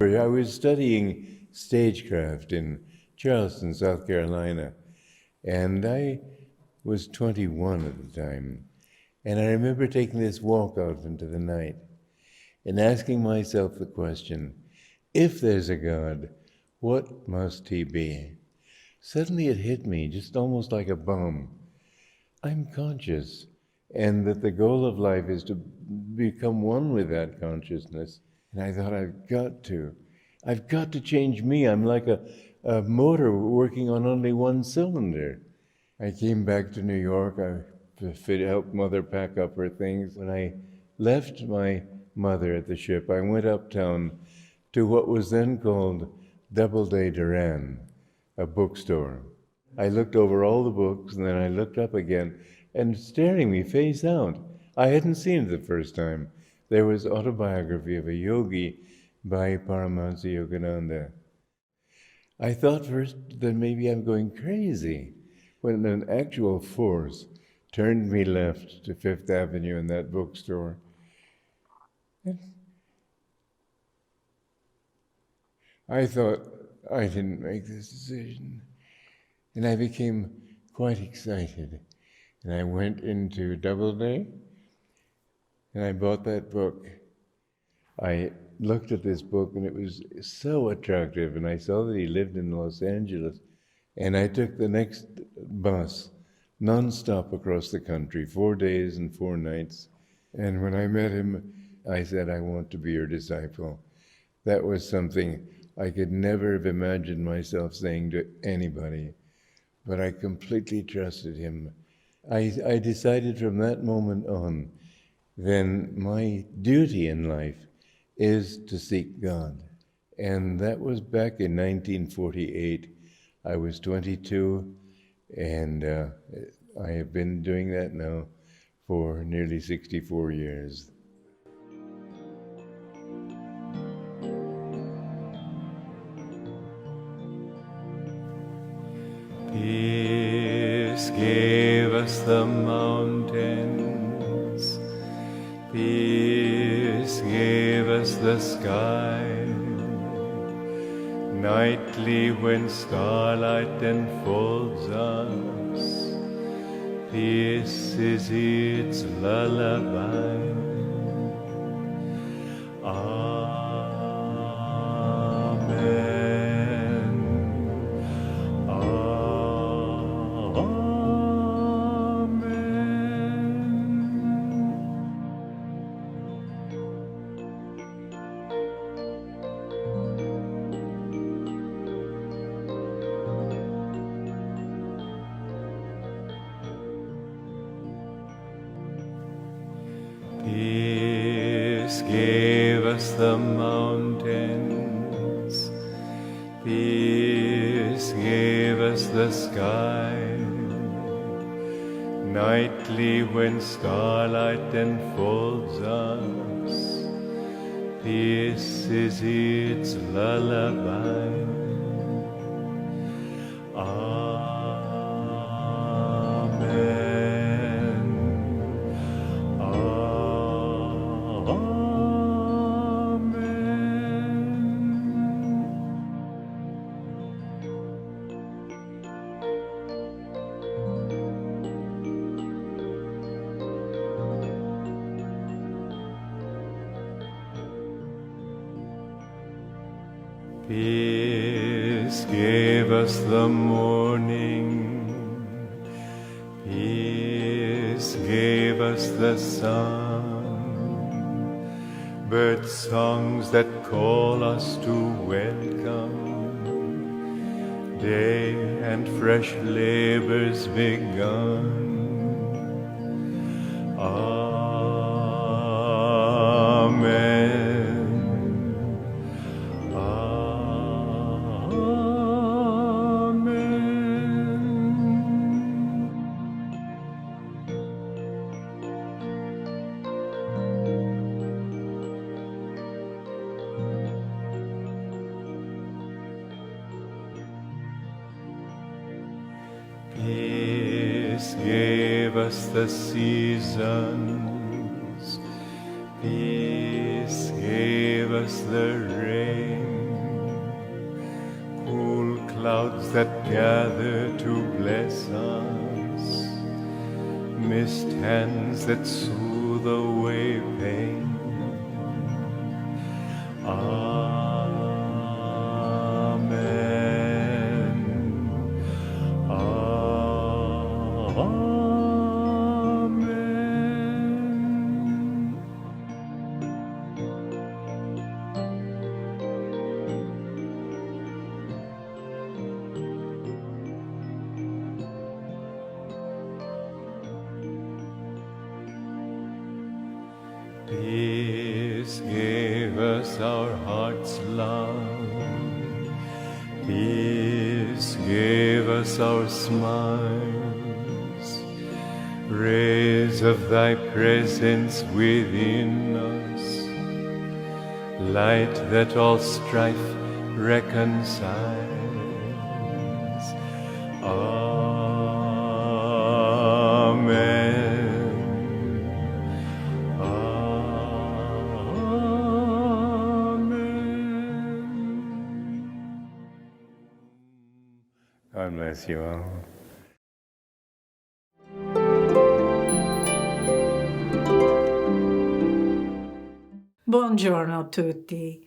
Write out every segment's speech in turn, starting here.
I was studying stagecraft in Charleston, South Carolina, and I was 21 at the time. And I remember taking this walk out into the night and asking myself the question, if there's a God, what must he be? Suddenly it hit me, just almost like a bomb. I'm conscious, and that the goal of life is to become one with that consciousness. And I thought, I've got to change me. I'm like a motor working on only one cylinder. I came back to New York. I helped Mother pack up her things. When I left my mother at the ship, I went uptown to what was then called Doubleday Duran, a bookstore. I looked over all the books, and then I looked up again, and staring me face out, I hadn't seen it the first time. There was Autobiography of a Yogi by Paramahansa Yogananda. I thought first that maybe I'm going crazy, when an actual force turned me left to Fifth Avenue in that bookstore. And I thought I didn't make this decision. And I became quite excited. And I went into Doubleday, and I bought that book. I looked at this book, and it was so attractive, and I saw that he lived in Los Angeles. And I took the next bus, nonstop across the country, 4 days and 4 nights. And when I met him, I said, I want to be your disciple. That was something I could never have imagined myself saying to anybody, but I completely trusted him. I decided from that moment on, then my duty in life is to seek God. And that was back in 1948. I was 22, and I have been doing that now for nearly 64 years. Peace gave us the mountains, peace gave us the sky. Nightly when starlight enfolds us, peace is its lullaby. Peace gave us the mountains, peace gave us the sky. Nightly when starlight enfolds us, peace is its lullaby. Peace gave us the morning, peace gave us the sun, bird songs that call us to welcome day and fresh labors begun. Amen. Peace gave us the seasons. Peace gave us the rain. Cool clouds that gather to bless us. Mist hands that soothe away pain. Amen. Amen. Peace gave us our heart's love. Peace gave us our smiles. Rays of thy presence within us. Light that all strife reconciles. Amen. God bless you all. Buongiorno a tutti.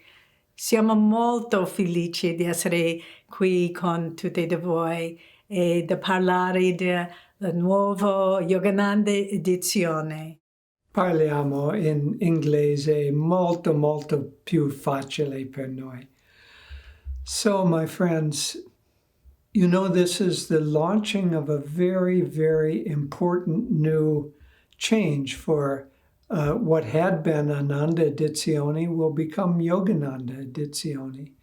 Siamo molto felici di essere qui con tutti voi e di parlare del nuovo Yogananda Edizioni. Parliamo in inglese molto più facile per noi. So, my friends, you know this is the launching of a very important new change for what had been Ananda Edizioni will become Yogananda Edizioni.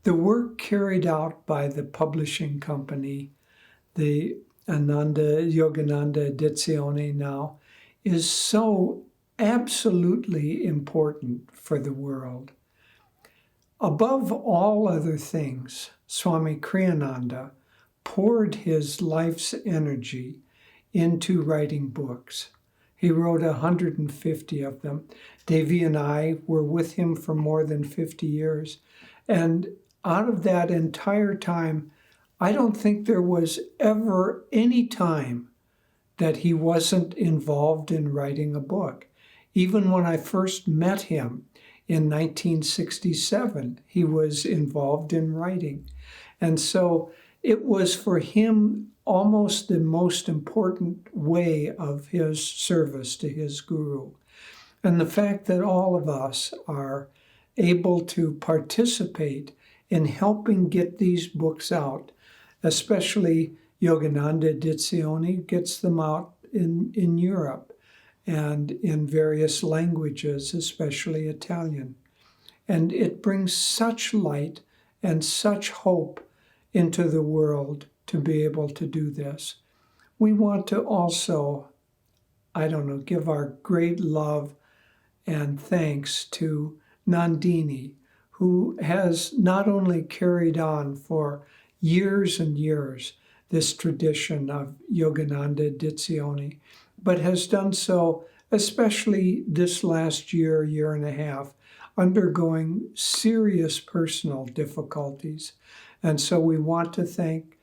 The work carried out by the publishing company, the Yogananda Edizioni now, is so absolutely important for the world. Above all other things, Swami Kriyananda poured his life's energy into writing books. He wrote 150 of them. Devi and I were with him for more than 50 years. And out of that entire time, I don't think there was ever any time that he wasn't involved in writing a book. Even when I first met him in 1967, he was involved in writing. And so it was for him almost the most important way of his service to his guru. And the fact that all of us are able to participate in helping get these books out, especially Yogananda Edizioni gets them out in Europe and in various languages, especially Italian. And it brings such light and such hope into the world to be able to do this. We want to also, give our great love and thanks to Nandini, who has not only carried on for years and years this tradition of Yogananda Edizioni, but has done so especially this last year and a half, undergoing serious personal difficulties. And so we want to thank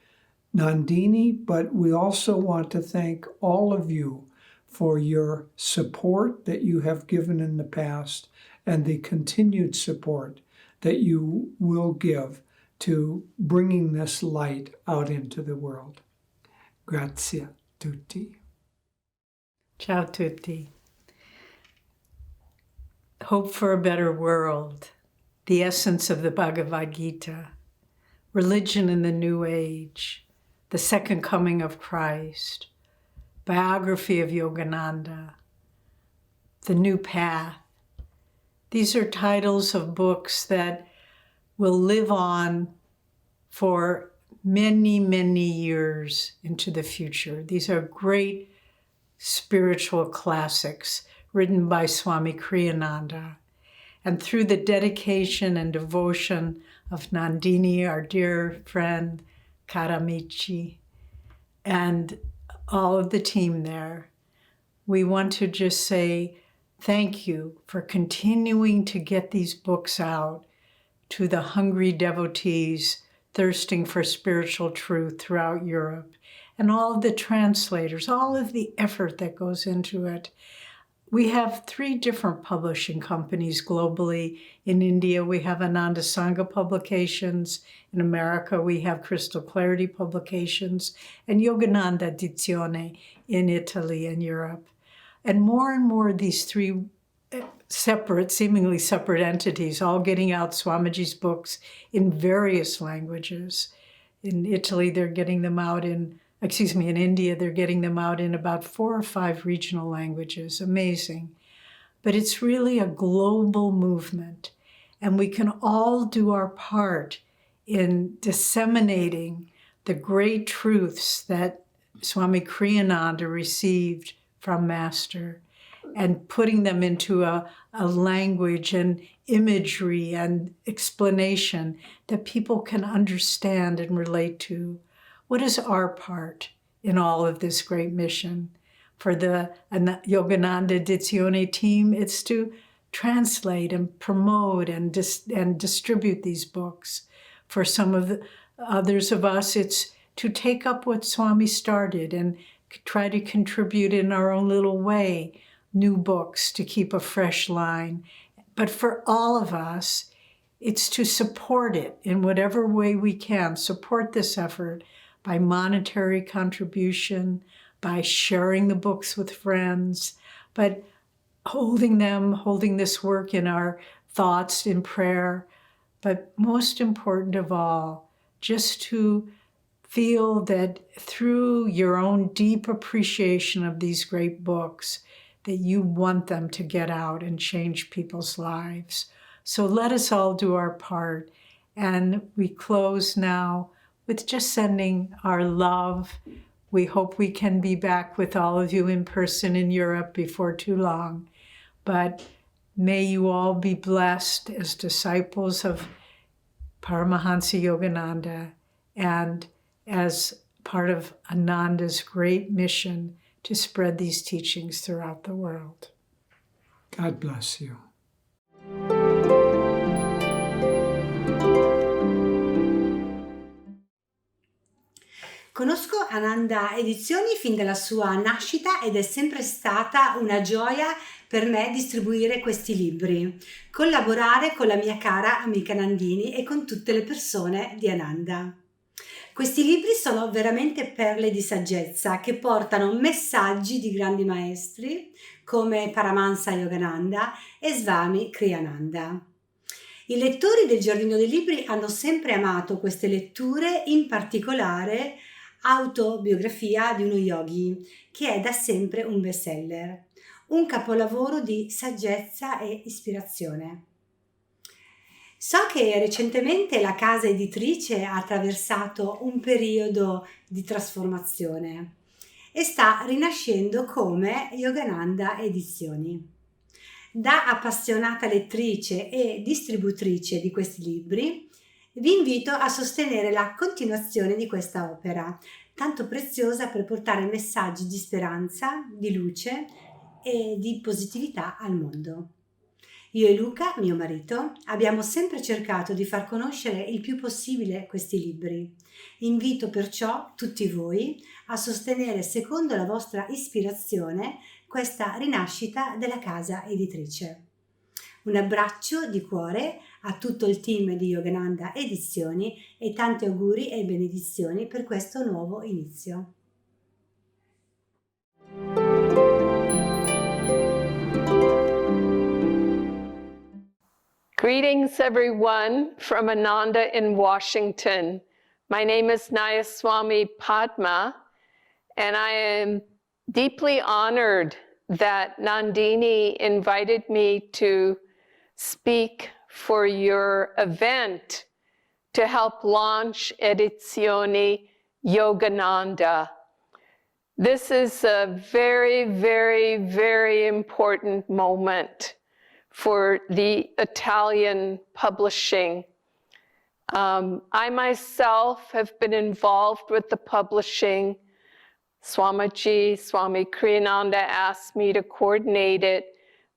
Nandini, but we also want to thank all of you for your support that you have given in the past and the continued support that you will give to bringing this light out into the world. Grazie, tutti. Ciao tutti. Hope for a better world, the essence of the Bhagavad Gita, religion in the New Age, the second coming of Christ, biography of Yogananda, the new path. These are titles of books that will live on for many years into the future. These are great spiritual classics written by Swami Kriyananda. And through the dedication and devotion of Nandini, our dear friend, Karamichi, and all of the team there. We want to just say thank you for continuing to get these books out to the hungry devotees thirsting for spiritual truth throughout Europe, and all of the translators, all of the effort that goes into it. We have 3 different publishing companies globally. In India, we have Ananda Sangha Publications. In America, we have Crystal Clarity Publications and Yogananda Edizioni in Italy and Europe. And more these 3 separate, seemingly separate entities, all getting out Swamiji's books in various languages. In Italy, they're getting them out in India, they're getting them out in about 4 or 5 regional languages. Amazing. But it's really a global movement, and we can all do our part in disseminating the great truths that Swami Kriyananda received from Master, and putting them into a language and imagery and explanation that people can understand and relate to. What is our part in all of this great mission? For the Yogananda Edizioni team, it's to translate and promote and distribute these books. For some of the others of us, it's to take up what Swami started and try to contribute in our own little way, new books to keep a fresh line. But for all of us, it's to support it in whatever way we can, support this effort by monetary contribution, by sharing the books with friends, but holding this work in our thoughts, in prayer. But most important of all, just to feel that through your own deep appreciation of these great books, that you want them to get out and change people's lives. So let us all do our part. And we close now with just sending our love. We hope we can be back with all of you in person in Europe before too long. But may you all be blessed as disciples of Paramahansa Yogananda and as part of Ananda's great mission to spread these teachings throughout the world. God bless you. Conosco Ananda Edizioni fin dalla sua nascita ed è sempre stata una gioia per me distribuire questi libri, collaborare con la mia cara amica Nandini e con tutte le persone di Ananda. Questi libri sono veramente perle di saggezza che portano messaggi di grandi maestri come Paramahansa Yogananda e Swami Kriyananda. I lettori del Giardino dei Libri hanno sempre amato queste letture, in particolare Autobiografia di uno yogi, che è da sempre un bestseller, un capolavoro di saggezza e ispirazione. So che recentemente la casa editrice ha attraversato un periodo di trasformazione e sta rinascendo come Yogananda Edizioni. Da appassionata lettrice e distributrice di questi libri, vi invito a sostenere la continuazione di questa opera, tanto preziosa per portare messaggi di speranza, di luce e di positività al mondo. Io e Luca, mio marito, abbiamo sempre cercato di far conoscere il più possibile questi libri. Invito perciò tutti voi a sostenere, secondo la vostra ispirazione, questa rinascita della casa editrice. Un abbraccio di cuore a tutto il team di Yogananda Edizioni e tanti auguri e benedizioni per questo nuovo inizio. Greetings, everyone, from Ananda in Washington. My name is Nayaswami Padma, and I am deeply honored that Nandini invited me to speak for your event to help launch Edizioni Yogananda. This is a very, very, very important moment for the Italian publishing. I myself have been involved with the publishing Swamiji, Swami Kriyananda asked me to coordinate it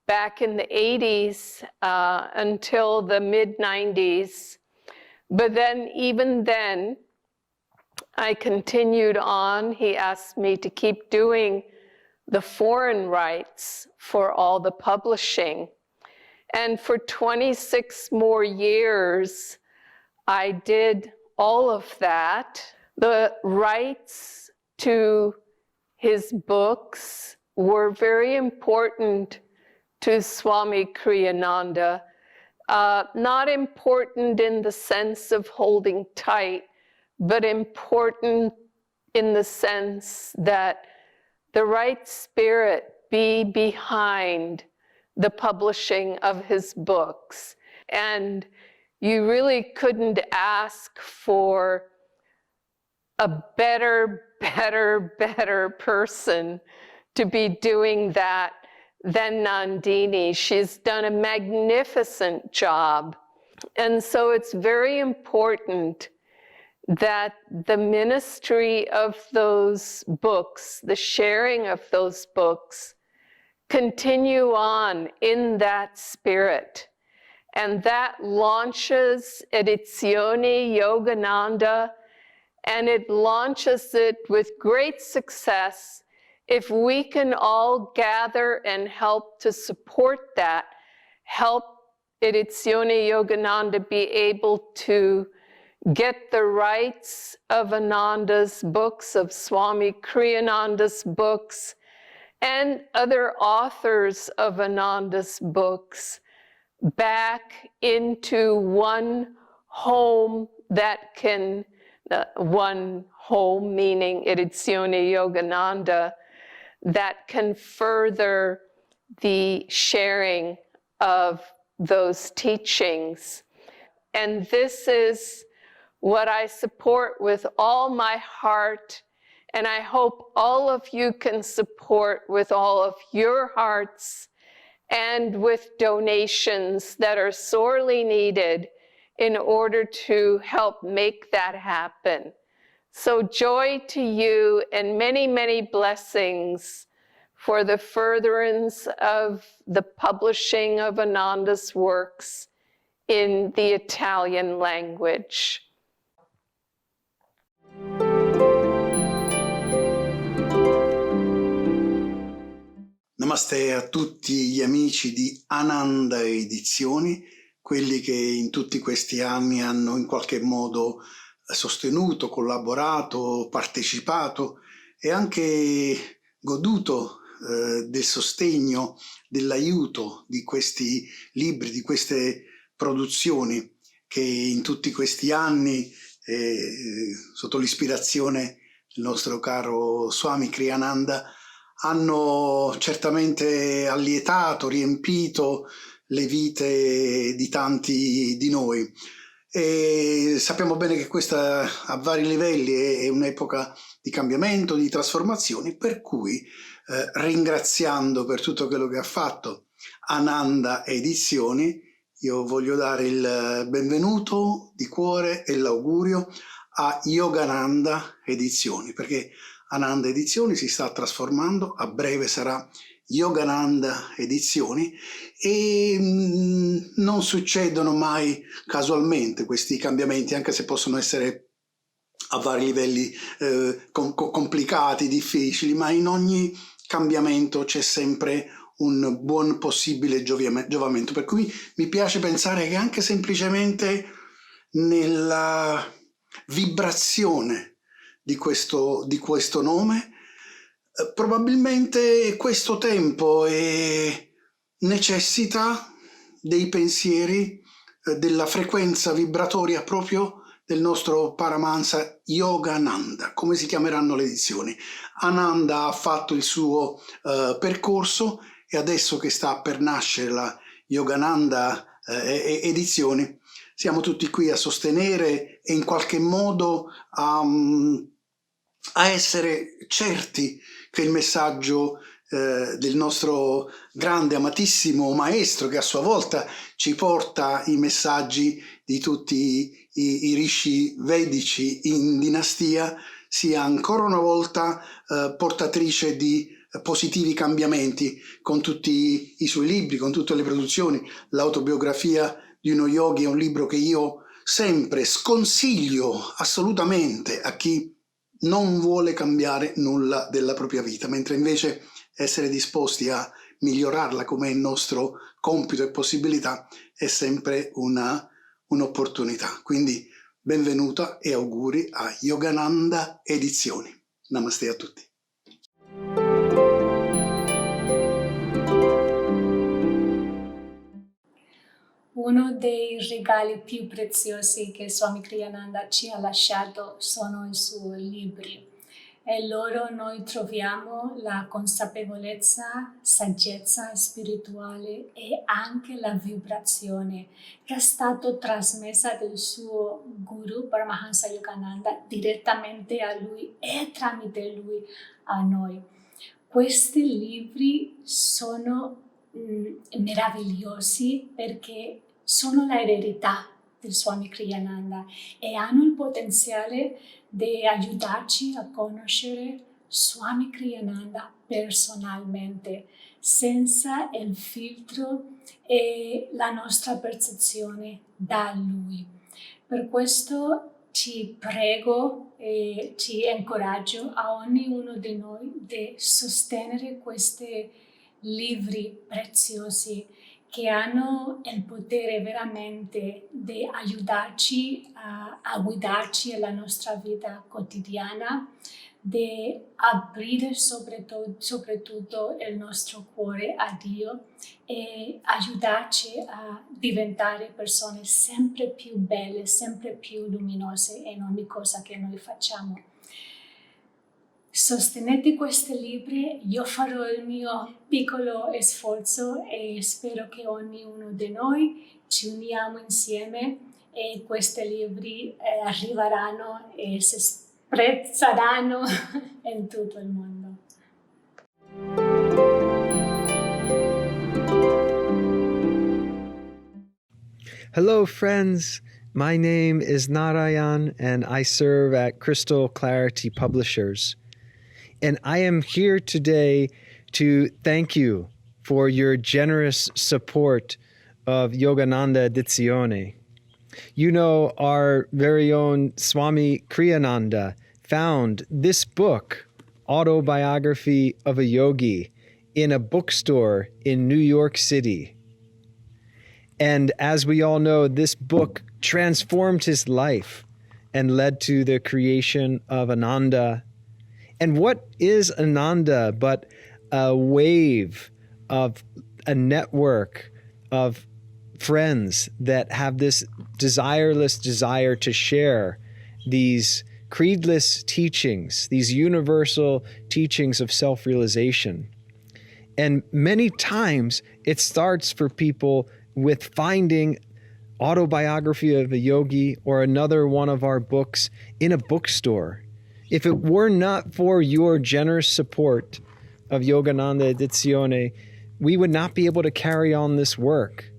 back in the 80s until the mid-90s. But then, even then, I continued on. He asked me to keep doing the foreign rights for all the publishing. And for 26 more years, I did all of that. The rights to his books were very important to Swami Kriyananda. Not important in the sense of holding tight, but important in the sense that the right spirit be behind the publishing of his books. And you really couldn't ask for a better person to be doing that than Nandini. She's done a magnificent job. And so it's very important that the ministry of those books, the sharing of those books, continue on in that spirit. And that launches Edizioni Yogananda, and it launches it with great success if we can all gather and help to support that, help Edizioni Yogananda be able to get the rights of Ananda's books, of Swami Kriyananda's books, and other authors of Ananda's books back into one home that can, one home meaning Edizioni Yogananda, that can further the sharing of those teachings. And this is what I support with all my heart, and I hope all of you can support with all of your hearts and with donations that are sorely needed in order to help make that happen. So joy to you and many, many blessings for the furtherance of the publishing of Ananda's works in the Italian language. Namaste a tutti gli amici di Yogananda Edizioni, quelli che in tutti questi anni hanno in qualche modo sostenuto, collaborato, partecipato e anche goduto del sostegno, dell'aiuto di questi libri, di queste produzioni che in tutti questi anni, sotto l'ispirazione del nostro caro Swami Kriyananda, hanno certamente allietato, riempito le vite di tanti di noi. E sappiamo bene che questa a vari livelli è un'epoca di cambiamento, di trasformazioni, per cui ringraziando per tutto quello che ha fatto Yogananda Edizioni, io voglio dare il benvenuto di cuore e l'augurio a Yogananda Edizioni, perché Yogananda Edizioni si sta trasformando, a breve sarà Yogananda Edizioni e non succedono mai casualmente questi cambiamenti, anche se possono essere a vari livelli complicati, difficili, ma in ogni cambiamento c'è sempre un buon possibile giovamento, per cui mi piace pensare che anche semplicemente nella vibrazione di questo nome, probabilmente questo tempo necessita dei pensieri, della frequenza vibratoria proprio del nostro Paramahansa Yogananda, come si chiameranno le edizioni. Ananda ha fatto il suo percorso e adesso che sta per nascere la Yogananda Edizioni, siamo tutti qui a sostenere e in qualche modo a essere certi che il messaggio del nostro grande, amatissimo maestro, che a sua volta ci porta i messaggi di tutti i rishi vedici in dinastia, sia ancora una volta portatrice di positivi cambiamenti con tutti i suoi libri, con tutte le produzioni. L'autobiografia di uno yogi è un libro che io sempre sconsiglio assolutamente a chi non vuole cambiare nulla della propria vita, mentre invece essere disposti a migliorarla, come è il nostro compito e possibilità, è sempre un'opportunità. Quindi benvenuta e auguri a Yogananda Edizioni. Namaste a tutti. Uno dei regali più preziosi che Swami Kriyananda ci ha lasciato sono i suoi libri. E loro noi troviamo la consapevolezza, saggezza spirituale e anche la vibrazione che è stata trasmessa dal suo guru Paramahansa Yogananda direttamente a lui e tramite lui a noi. Questi libri sono meravigliosi perché sono l'eredità del Swami Kriyananda e hanno il potenziale di aiutarci a conoscere Swami Kriyananda personalmente, senza il filtro e la nostra percezione da lui. Per questo ti prego e ti incoraggio a ognuno di noi di sostenere questi libri preziosi che hanno il potere veramente di aiutarci a guidarci nella nostra vita quotidiana, di aprire soprattutto il nostro cuore a Dio e aiutarci a diventare persone sempre più belle, sempre più luminose in ogni cosa che noi facciamo. Sostenete questi libri, io farò il mio piccolo sforzo e spero che ognuno di noi ci uniamo insieme e questi libri arriveranno e si sprezzeranno in tutto il mondo. Hello, friends. My name is Narayan, and I serve at Crystal Clarity Publishers. And I am here today to thank you for your generous support of Yogananda Edizioni. You know, our very own Swami Kriyananda found this book, Autobiography of a Yogi, in a bookstore in New York City. And as we all know, this book transformed his life and led to the creation of Ananda. And what is Ananda but a wave of a network of friends that have this desireless desire to share these creedless teachings, these universal teachings of self-realization. And many times it starts for people with finding Autobiography of a Yogi or another one of our books in a bookstore. If it were not for your generous support of Yogananda Edizioni, we would not be able to carry on this work.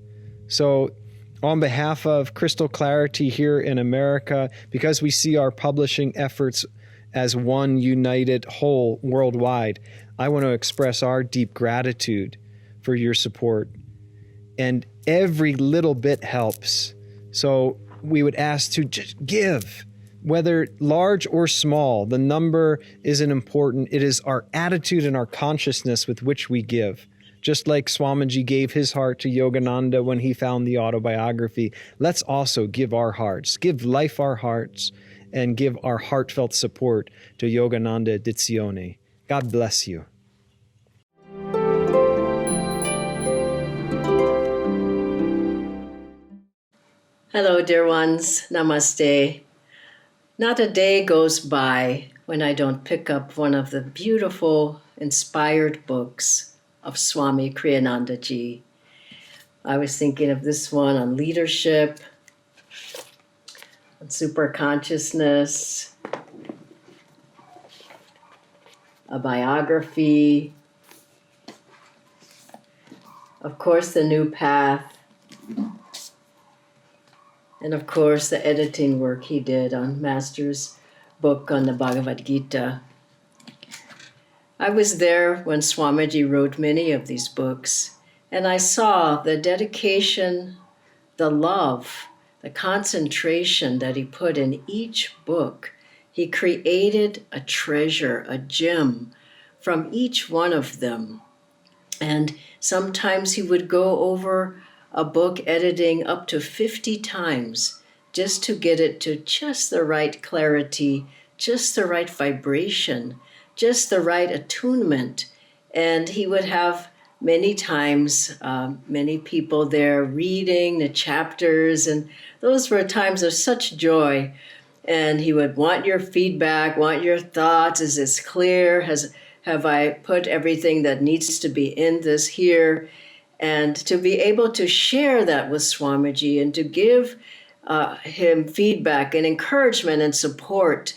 So on behalf of Crystal Clarity here in America, because we see our publishing efforts as one united whole worldwide, I want to express our deep gratitude for your support. And every little bit helps. So we would ask to just give. Whether large or small, the number isn't important. It is our attitude and our consciousness with which we give. Just like Swamiji gave his heart to Yogananda when he found the autobiography, let's also give our hearts, give life our hearts, and give our heartfelt support to Yogananda Edizioni. God bless you. Hello, dear ones. Namaste. Not a day goes by when I don't pick up one of the beautiful, inspired books of Swami Kriyananda ji. I was thinking of this one on leadership, on superconsciousness, a biography, of course, the new path, and of course, the editing work he did on Master's book on the Bhagavad Gita. I was there when Swamiji wrote many of these books, and I saw the dedication, the love, the concentration that he put in each book. He created a treasure, a gem from each one of them. And sometimes he would go over a book editing up to 50 times just to get it to just the right clarity, just the right vibration, just the right attunement. And he would have many times, many people there reading the chapters, and those were times of such joy. And he would want your feedback, want your thoughts. Is this clear? Have I put everything that needs to be in this here? And to be able to share that with Swamiji and to give him feedback and encouragement and support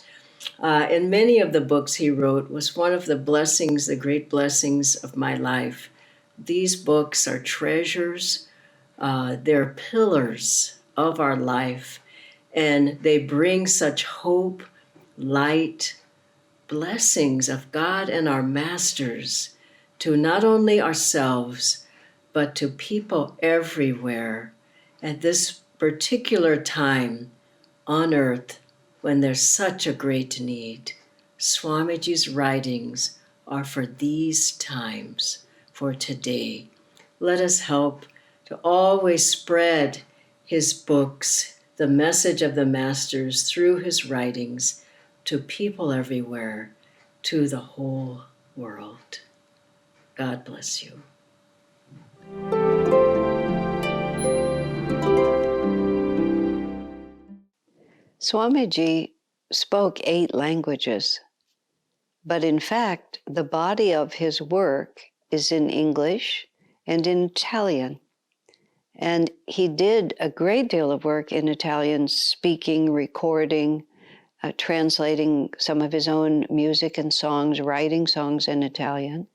in many of the books he wrote was one of the blessings, the great blessings of my life. These books are treasures. They're pillars of our life. And they bring such hope, light, blessings of God and our masters to not only ourselves, but to people everywhere at this particular time on earth when there's such a great need. Swamiji's writings are for these times, for today. Let us help to always spread his books, the message of the masters through his writings to people everywhere, to the whole world. God bless you. Swamiji spoke 8 languages, but in fact, the body of his work is in English and in Italian. And he did a great deal of work in Italian, speaking, recording, translating some of his own music and songs, writing songs in Italian.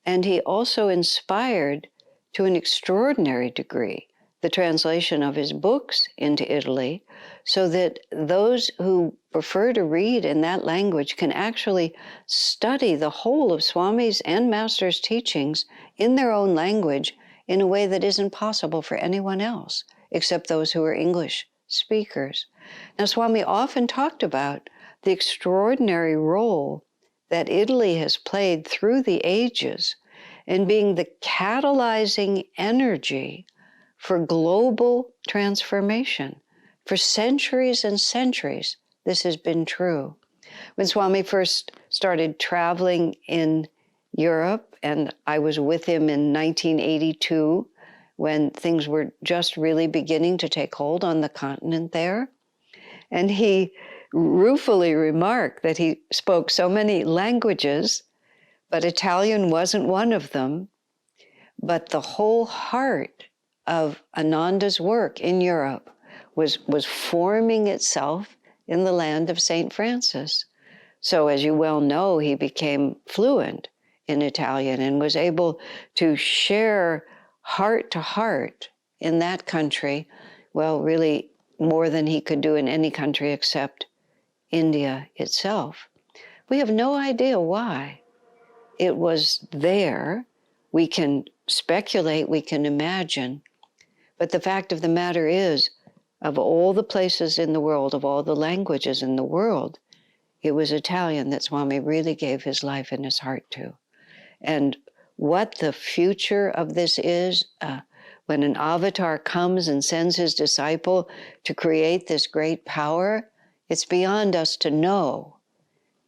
And he also inspired, to an extraordinary degree, the translation of his books into Italy, so that those who prefer to read in that language can actually study the whole of Swami's and Master's teachings in their own language in a way that isn't possible for anyone else, except those who are English speakers. Now, Swami often talked about the extraordinary role that Italy has played through the ages in being the catalyzing energy for global transformation. For centuries and centuries, this has been true. When Swami first started traveling in Europe, and I was with him in 1982, when things were just really beginning to take hold on the continent there, and he ruefully remarked that he spoke so many languages, but Italian wasn't one of them. But the whole heart of Ananda's work in Europe was forming itself in the land of St. Francis. So as you well know, he became fluent in Italian and was able to share heart to heart in that country, well, really more than he could do in any country except India itself. We have no idea why it was there. We can speculate, we can imagine, but the fact of the matter is, of all the places in the world, of all the languages in the world, it was Italian that Swami really gave his life and his heart to. And what the future of this is, when an avatar comes and sends his disciple to create this great power, it's beyond us to know,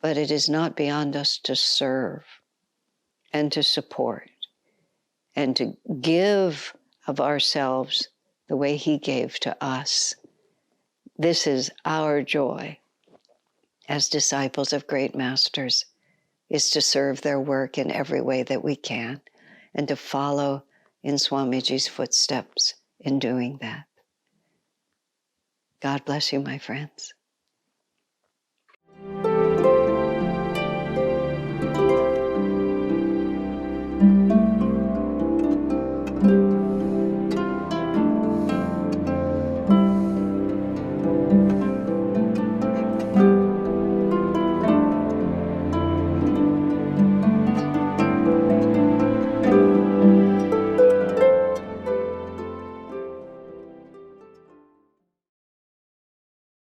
but it is not beyond us to serve and to support and to give of ourselves the way he gave to us. This is our joy as disciples of great masters, is to serve their work in every way that we can and to follow in Swamiji's footsteps in doing that. God bless you, my friends.